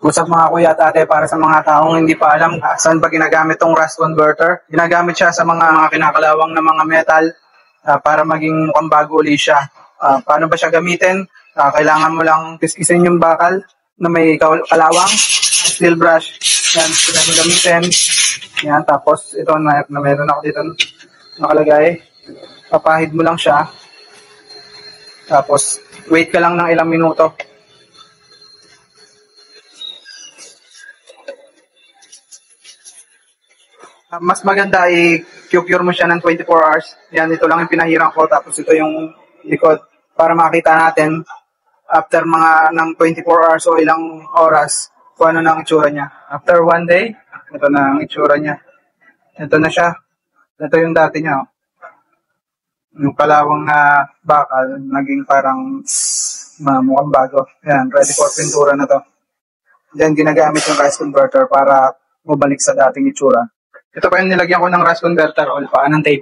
Usap mga kuya at ate, para sa mga taong hindi pa alam saan ba ginagamit tong rust converter. Ginagamit siya sa mga kinakalawang na mga metal para maging mukhang bago ulit siya. Paano ba siya gamitin? Kailangan mo lang kiskisin yung bakal na may kalawang, steel brush. Yan, sila mo gamitin. Yan, tapos ito na meron ako dito nakalagay. Papahid mo lang siya. Tapos wait ka lang ng ilang minuto. Mas maganda i-cure mo siya ng 24 hours. Yan, ito lang yung pinahirang ko. Tapos ito yung likod. Para makita natin after mga ng 24 hours o ilang oras kung ano na ang itsura niya. After 1 day, ito na ang itsura niya. Ito na siya. Ito yung dati niya. Oh. Yung kalawang na bakal, naging parang mukhang bago. Yan, ready for pintura na to. Diyan ginagamit yung rust converter para mabalik sa dating itsura. Ito pa yung nilagyan ko ng rust converter o paan ng tape.